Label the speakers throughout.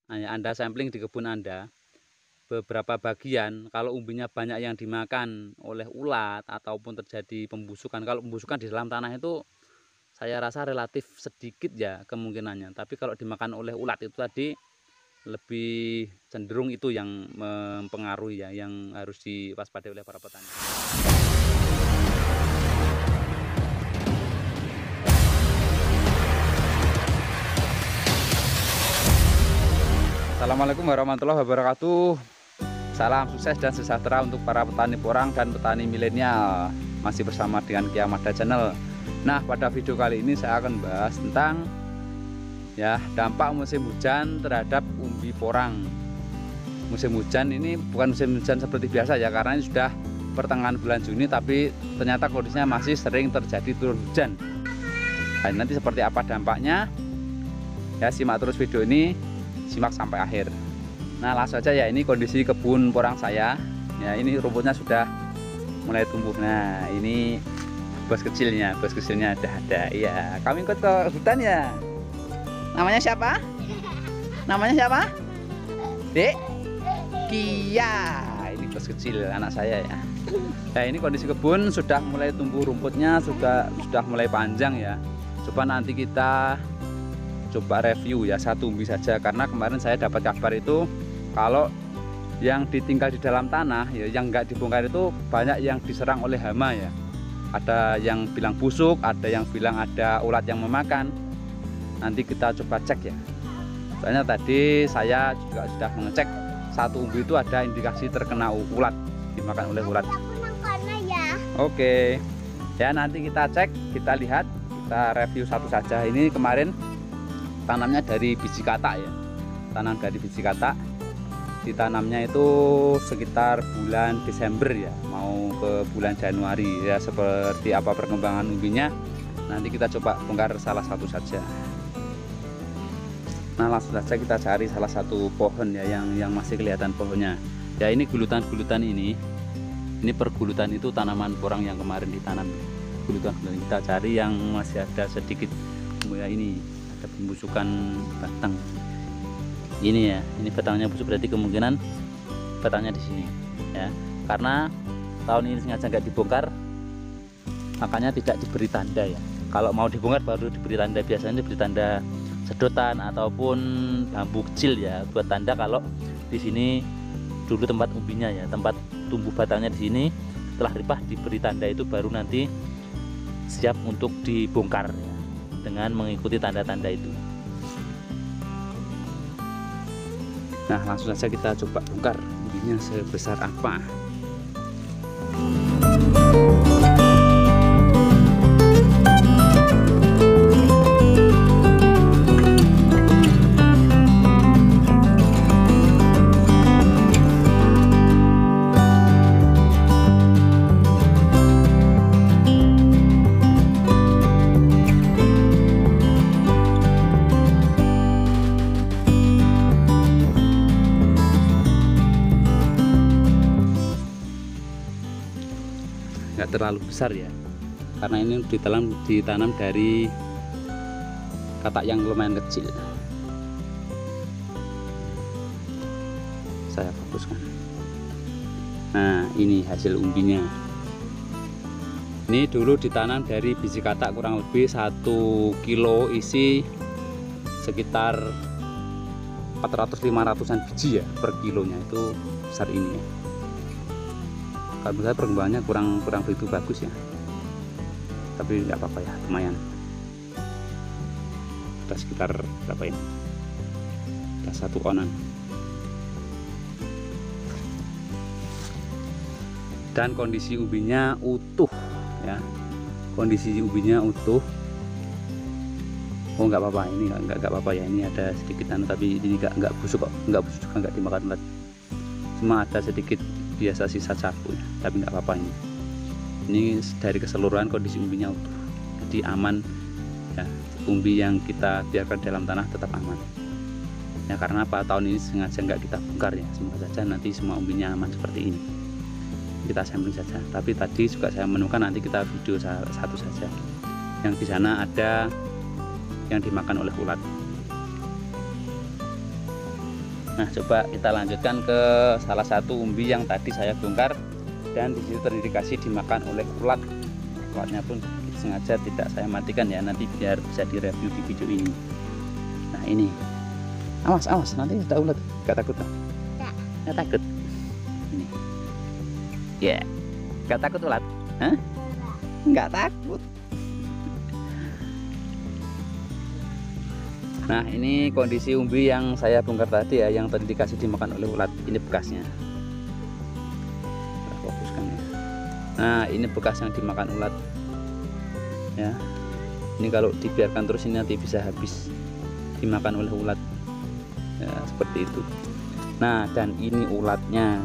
Speaker 1: Nah, ya, Anda sampling di kebun Anda, beberapa bagian kalau umbinya banyak yang dimakan oleh ulat ataupun terjadi pembusukan. Kalau pembusukan di dalam tanah itu saya rasa relatif sedikit ya kemungkinannya. Tapi kalau dimakan oleh ulat itu tadi lebih cenderung itu yang mempengaruhi ya, yang harus diwaspadai oleh para petani. Assalamualaikum warahmatullahi wabarakatuh. Salam sukses dan sejahtera untuk para petani porang dan petani milenial. Masih bersama dengan Ki Ahmada Channel. Nah, pada video kali ini saya akan bahas tentang ya dampak musim hujan terhadap umbi porang. Musim hujan ini bukan musim hujan seperti biasa ya, karena ini sudah pertengahan bulan Juni, tapi ternyata kondisinya masih sering terjadi turun hujan. Nah, nanti seperti apa dampaknya? Ya, simak terus video ini, simak sampai akhir. Nah, langsung saja ya, ini kondisi kebun porang saya. Ya, ini rumputnya sudah mulai tumbuh. Nah, ini bos kecilnya ada. Iya, kami ikut ke hutan ya. Namanya siapa? Namanya siapa? Dek Kia. Ini bos kecil anak saya ya. Nah, ini kondisi kebun sudah mulai tumbuh rumputnya, sudah mulai panjang ya. Coba nanti kita coba review ya satu umbi saja, karena kemarin saya dapat kabar itu kalau yang ditinggal di dalam tanah ya, yang nggak dibongkar itu banyak yang diserang oleh hama ya. Ada yang bilang busuk, ada yang bilang ada ulat yang memakan. Nanti kita coba cek ya. Soalnya tadi saya juga sudah mengecek satu umbi itu ada indikasi terkena ulat, dimakan oleh ulat. Oke. Ya, nanti kita cek, kita lihat, kita review satu saja. Ini kemarin tanamnya dari biji katak ya, tanam dari biji katak, ditanamnya itu sekitar bulan Desember ya, mau ke bulan Januari ya. Seperti apa perkembangan umbinya nanti kita coba bongkar salah satu saja. Nah, langsung saja kita cari salah satu pohon ya yang masih kelihatan pohonnya ya. Ini gulutan-gulutan ini pergulutan itu tanaman porang yang kemarin ditanam. Gulutan kita cari yang masih ada sedikit ya, ini ada pembusukan batang ini ya. Ini batangnya busuk, berarti kemungkinan batangnya di sini ya, karena tahun ini sengaja nggak dibongkar, makanya tidak diberi tanda ya. Kalau mau dibongkar baru diberi tanda, biasanya diberi tanda sedotan ataupun bambu kecil ya, buat tanda kalau di sini dulu tempat umbinya ya, tempat tumbuh batangnya di sini. Setelah ripah diberi tanda itu baru nanti siap untuk dibongkar ya, dengan mengikuti tanda-tanda itu. Nah, langsung saja kita coba bongkar umbinya sebesar apa. Nggak terlalu besar ya, karena ini ditanam dari katak yang lumayan kecil. Saya fokuskan. Nah, ini hasil umbinya. Ini dulu ditanam dari biji katak kurang lebih 1 kilo, isi sekitar 400-500an biji ya per kilonya, itu besar ini ya. Kalau saya perkembangannya kurang begitu bagus ya, tapi nggak apa-apa ya, lumayan. Ada sekitar berapa ini? Ada 1 onan. Dan kondisi umbinya utuh ya, kondisi umbinya utuh. Oh, nggak apa-apa, ini nggak apa-apa ya, ini ada sedikit tapi ini nggak busuk kok, nggak busuk juga, nggak dimakan ulat, cuma ada sedikit biasa sisa caku ya, tapi nggak apa-apa. Ini dari keseluruhan kondisi umbinya utuh, jadi aman ya. Umbi yang kita biarkan dalam tanah tetap aman ya, karena apa, tahun ini sengaja nggak kita bongkar ya. Semoga saja nanti semua umbinya aman seperti ini. Kita sampling saja, tapi tadi juga saya menemukan, nanti kita video satu saja yang di sana ada yang dimakan oleh ulat. Nah, coba kita lanjutkan ke salah satu umbi yang tadi saya bongkar dan di situ terindikasi dimakan oleh ulat. Ulatnya pun sengaja tidak saya matikan ya, nanti biar bisa direview di video ini. Nah, ini. Awas, nanti ada ulat. Gak takut kan? Gak takut. Ini. Ya. Gak takut ulat? Hah? Gak takut. Nah, ini kondisi umbi yang saya bongkar tadi ya, yang terindikasi dimakan oleh ulat. Ini bekasnya. Kita fokuskan ya. Nah, ini bekas yang dimakan ulat. Ya. Ini kalau dibiarkan terus ini nanti bisa habis dimakan oleh ulat. Ya, seperti itu. Nah, dan ini ulatnya.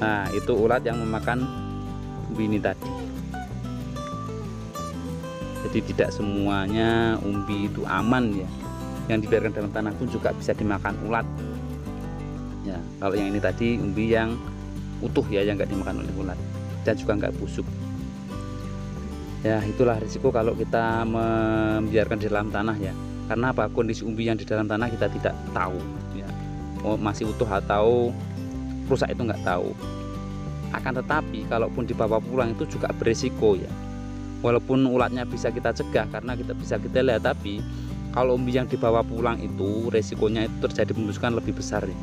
Speaker 1: Nah, itu ulat yang memakan umbi ini tadi. Jadi tidak semuanya umbi itu aman ya. Yang dibiarkan dalam tanah pun juga bisa dimakan ulat. Ya, kalau yang ini tadi umbi yang utuh ya, yang nggak dimakan oleh ulat dan juga nggak busuk. Ya, itulah risiko kalau kita membiarkan di dalam tanah ya. Karena apa? Kondisi umbi yang di dalam tanah kita tidak tahu ya. Oh, masih utuh atau rusak itu nggak tahu. Akan tetapi kalaupun dibawa pulang itu juga berisiko ya. Walaupun ulatnya bisa kita cegah karena kita bisa kita lihat, tapi kalau umbi yang dibawa pulang itu resikonya itu terjadi pembusukan lebih besar ya.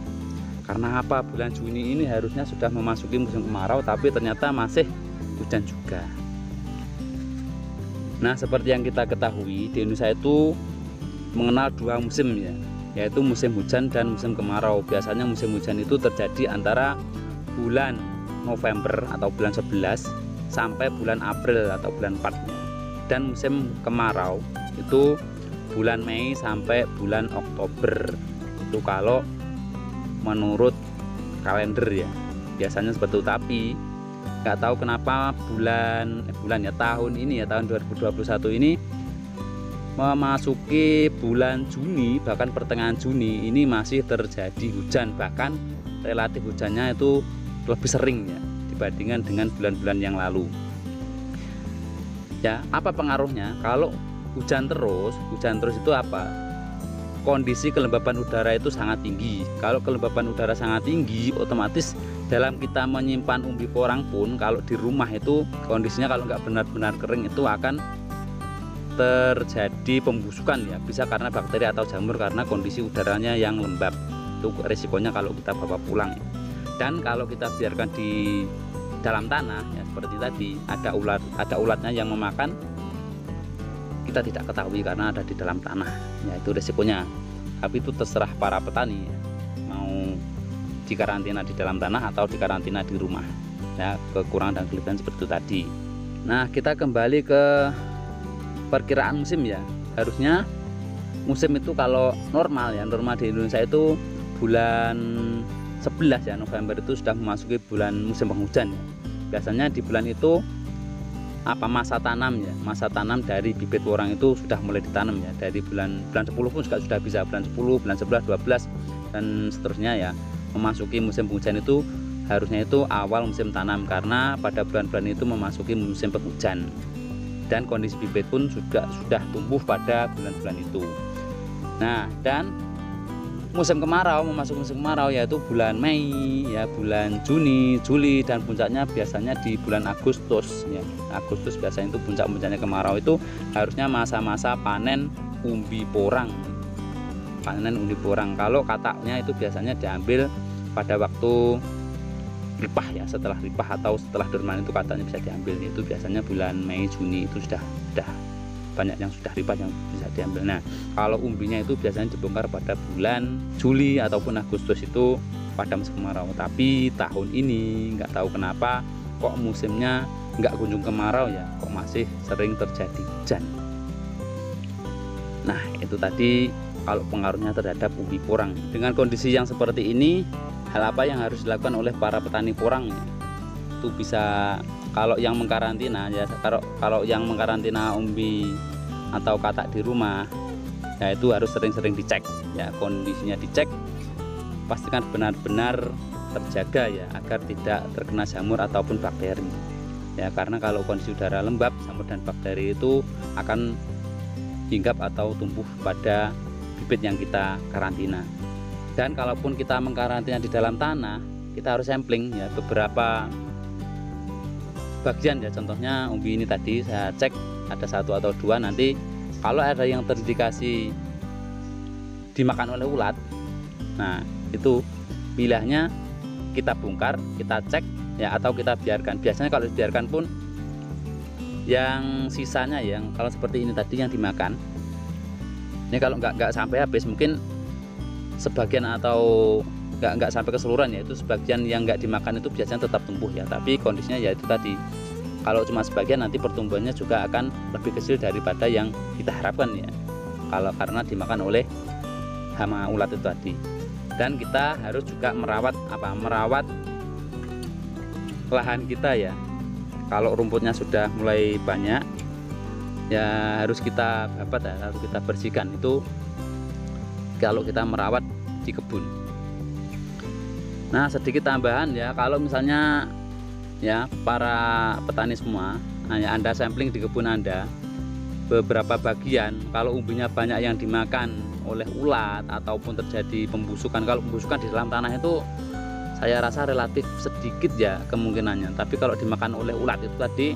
Speaker 1: Karena apa? Bulan Juni ini harusnya sudah memasuki musim kemarau, tapi ternyata masih hujan juga. Nah, seperti yang kita ketahui di Indonesia itu mengenal dua musim ya, yaitu musim hujan dan musim kemarau. Biasanya musim hujan itu terjadi antara bulan November atau bulan 11 sampai bulan April atau bulan 4, dan musim kemarau itu bulan Mei sampai bulan Oktober. Itu kalau menurut kalender ya, biasanya seperti itu. Tapi nggak tahu kenapa bulan ya tahun ini ya, tahun 2021 ini memasuki bulan Juni, bahkan pertengahan Juni ini masih terjadi hujan, bahkan relatif hujannya itu lebih sering ya dibandingkan dengan bulan-bulan yang lalu. Ya, apa pengaruhnya? Kalau hujan terus itu apa? Kondisi kelembapan udara itu sangat tinggi. Kalau kelembapan udara sangat tinggi, otomatis dalam kita menyimpan umbi porang pun kalau di rumah itu kondisinya kalau nggak benar-benar kering itu akan terjadi pembusukan ya. Bisa karena bakteri atau jamur karena kondisi udaranya yang lembab. Itu resikonya kalau kita bawa pulang. Dan kalau kita biarkan di dalam tanah ya seperti tadi, ada ulatnya yang memakan, kita tidak ketahui karena ada di dalam tanah ya, itu resikonya. Tapi itu terserah para petani ya, mau dikarantina di dalam tanah atau dikarantina di rumah ya, kekurangan dan kelebihan seperti itu tadi. Nah, kita kembali ke perkiraan musim ya. Harusnya musim itu kalau normal ya, normal di Indonesia itu bulan 11 ya, November itu sudah memasuki bulan musim penghujan ya. Biasanya di bulan itu masa tanam ya, masa tanam dari bibit porang itu sudah mulai ditanam ya. Dari bulan 10 pun juga sudah bisa, bulan 10, bulan 11, 12 dan seterusnya ya. Memasuki musim penghujan itu harusnya itu awal musim tanam, karena pada bulan-bulan itu memasuki musim penghujan dan kondisi bibit pun sudah tumbuh pada bulan-bulan itu. Nah, dan musim kemarau, memasuki musim kemarau yaitu bulan Mei ya, bulan Juni, Juli, dan puncaknya biasanya di bulan Agustus ya. Agustus biasanya itu puncaknya kemarau, itu harusnya masa-masa panen umbi porang. Panen umbi porang. Kalau kataknya itu biasanya diambil pada waktu ripah ya, setelah ripah atau setelah derman itu kataknya bisa diambil. Itu biasanya bulan Mei, Juni itu sudah banyak yang sudah ripah yang bisa diambil. Nah, kalau umbinya itu biasanya dibongkar pada bulan Juli ataupun Agustus itu pada musim kemarau. Tapi tahun ini nggak tahu kenapa kok musimnya nggak kunjung kemarau ya, kok masih sering terjadi hujan. Nah, itu tadi kalau pengaruhnya terhadap umbi porang. Dengan kondisi yang seperti ini, hal apa yang harus dilakukan oleh para petani porang ya? Itu bisa, kalau yang mengkarantina ya, kalau yang mengkarantina umbi atau katak di rumah ya, itu harus sering-sering dicek ya, kondisinya dicek, pastikan benar-benar terjaga ya, agar tidak terkena jamur ataupun bakteri ya. Karena kalau kondisi udara lembab, jamur dan bakteri itu akan hinggap atau tumbuh pada bibit yang kita karantina. Dan kalaupun kita mengkarantina di dalam tanah, kita harus sampling ya beberapa bagian ya. Contohnya umbi ini tadi saya cek ada 1 atau 2, nanti kalau ada yang terindikasi dimakan oleh ulat, nah itu bilahnya kita bongkar, kita cek ya, atau kita biarkan. Biasanya kalau dibiarkan pun yang sisanya yang kalau seperti ini tadi yang dimakan, ini kalau nggak sampai habis, mungkin sebagian atau nggak sampai keseluruhan ya, itu sebagian yang nggak dimakan itu biasanya tetap tumbuh ya, tapi kondisinya ya itu tadi, kalau cuma sebagian nanti pertumbuhannya juga akan lebih kecil daripada yang kita harapkan ya, kalau karena dimakan oleh hama ulat itu tadi. Dan kita harus juga merawat lahan kita ya. Kalau rumputnya sudah mulai banyak ya harus kita babat ya, harus kita bersihkan. Itu kalau kita merawat di kebun. Nah, sedikit tambahan ya, kalau misalnya ya para petani semua, ya Anda sampling di kebun Anda beberapa bagian, kalau umbinya banyak yang dimakan oleh ulat ataupun terjadi pembusukan. Kalau pembusukan di dalam tanah itu saya rasa relatif sedikit ya kemungkinannya, tapi kalau dimakan oleh ulat itu tadi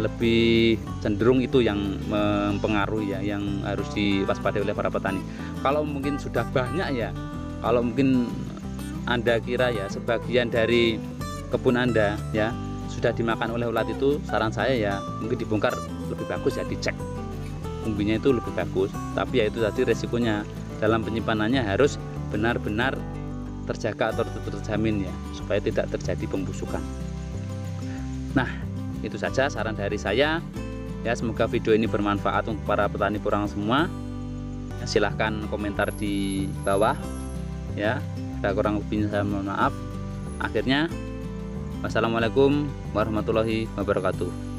Speaker 1: lebih cenderung itu yang mempengaruhi ya, yang harus diwaspadai oleh para petani. Kalau mungkin sudah banyak ya, kalau mungkin Anda kira ya sebagian dari kebun Anda ya sudah dimakan oleh ulat, itu saran saya ya mungkin dibongkar lebih bagus ya, dicek umbinya itu lebih bagus. Tapi ya itu tadi resikonya, dalam penyimpanannya harus benar-benar terjaga atau terjamin ya, supaya tidak terjadi pembusukan. Nah, itu saja saran dari saya ya, semoga video ini bermanfaat untuk para petani porang semua. Silahkan komentar di bawah ya, ada kurang lebihnya saya mohon maaf. Akhirnya wassalamualaikum warahmatullahi wabarakatuh.